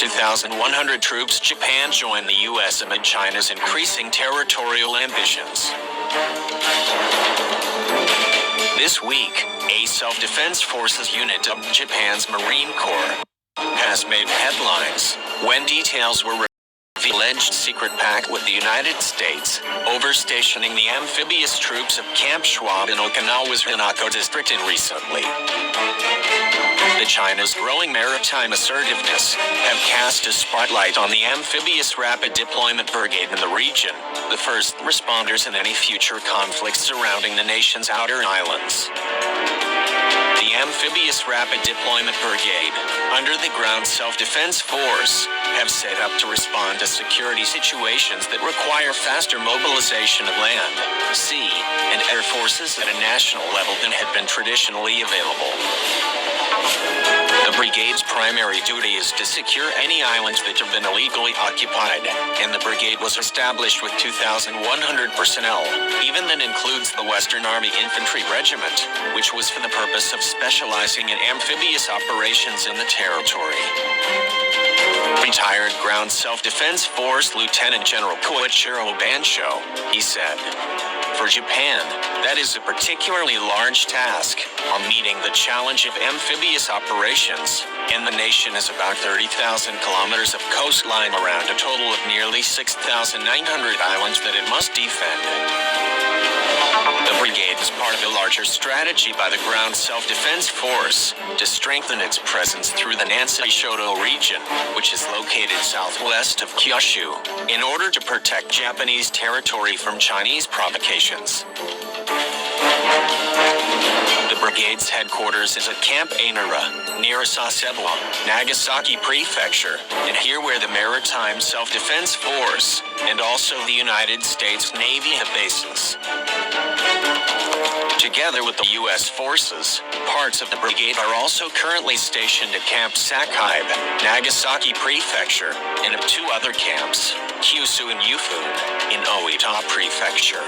2,100 troops, Japan joined the U.S. amid China's increasing territorial ambitions. This week, a self-defense forces unit of Japan's Marine Corps has made headlines when details were revealed of the alleged secret pact with the United States over stationing the amphibious troops of Camp Schwab in Okinawa's Hinako district recently. China's growing maritime assertiveness have cast a spotlight on the Amphibious Rapid Deployment Brigade in the region, the first responders in any future conflicts surrounding the nation's outer islands. The Amphibious Rapid Deployment Brigade, under the Ground Self-Defense Force, have set up to respond to security situations that require faster mobilization of land, sea, and air forces at a national level than had been traditionally available. The brigade's primary duty is to secure any islands that have been illegally occupied, and the brigade was established with 2,100 personnel, even that includes the Western Army Infantry Regiment, which was for the purpose of specializing in amphibious operations in the territory. Retired Ground Self-Defense Force Lieutenant General Koichiro Bansho, he said, "For Japan, that is a particularly large task on meeting the challenge of amphibious operations, and the nation has about 30,000 kilometers of coastline around a total of nearly 6,900 islands that it must defend." The brigade is part of a larger strategy by the Ground Self-Defense Force to strengthen its presence through the Nansei-Shoto region, which is located southwest of Kyushu, in order to protect Japanese territory from Chinese provocations. The brigade's headquarters is at Camp Ainara, near Sasebo, Nagasaki Prefecture, and here where the Maritime Self-Defense Force and also the United States Navy have bases. Together with the U.S. forces, parts of the brigade are also currently stationed at Camp Sakaibe, Nagasaki Prefecture, and at two other camps, Kyushu and Yufun, in Oita Prefecture.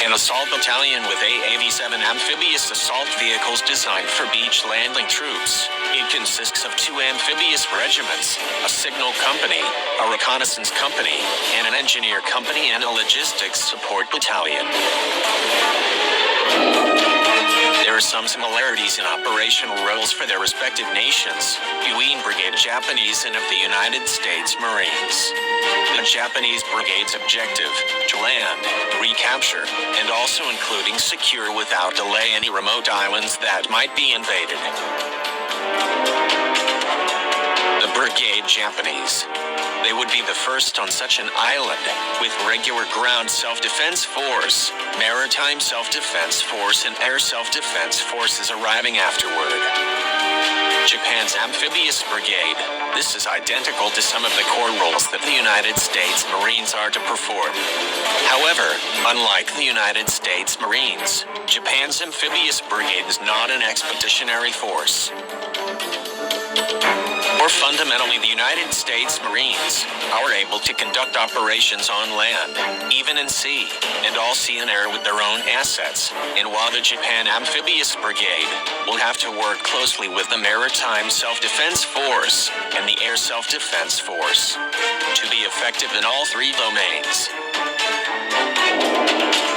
An assault battalion with AAV-7 amphibious assault vehicles designed for beach landing troops. It consists of two amphibious regiments, a signal company, a reconnaissance company, and an engineer company and a logistics support battalion. There are some similarities in operational roles for their respective nations between Brigade Japanese and of the United States Marines. The Japanese brigade's objective, to land, recapture, and also including secure without delay any remote islands that might be invaded. The Brigade Japanese. They would be the first on such an island, with regular ground self-defense force, maritime self-defense force, and air self-defense forces arriving afterward. Japan's amphibious brigade. This is identical to some of the core roles that the United States Marines are to perform. However, unlike the United States Marines, Japan's amphibious brigade is not an expeditionary force. More fundamentally, the United States Marines are able to conduct operations on land, even in sea, and all sea and air with their own assets. And while the Japan Amphibious Brigade will have to work closely with the Maritime Self-Defense Force and the Air Self-Defense Force to be effective in all three domains.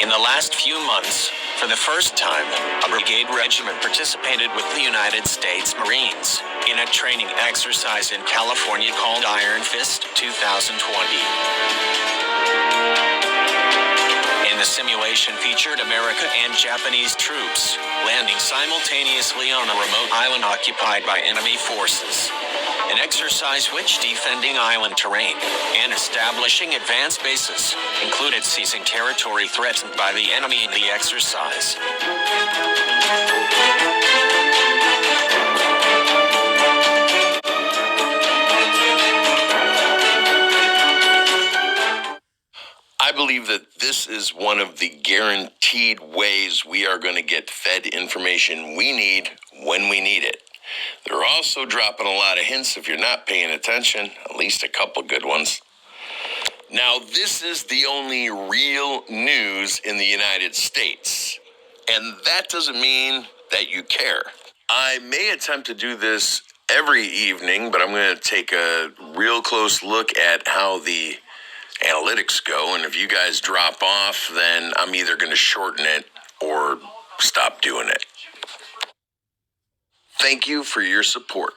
In the last few months, for the first time, a brigade regiment participated with the United States Marines in a training exercise in California called Iron Fist 2020. And the simulation featured American and Japanese troops landing simultaneously on a remote island occupied by enemy forces. An exercise which defending island terrain and establishing advanced bases included seizing territory threatened by the enemy in the exercise. I believe that this is one of the guaranteed ways we are going to get fed information we need when we need it. They're also dropping a lot of hints if you're not paying attention, at least a couple good ones. Now, this is the only real news in the United States, and that doesn't mean that you care. I may attempt to do this every evening, but I'm going to take a real close look at how the analytics go. And if you guys drop off, then I'm either going to shorten it or stop doing it. Thank you for your support.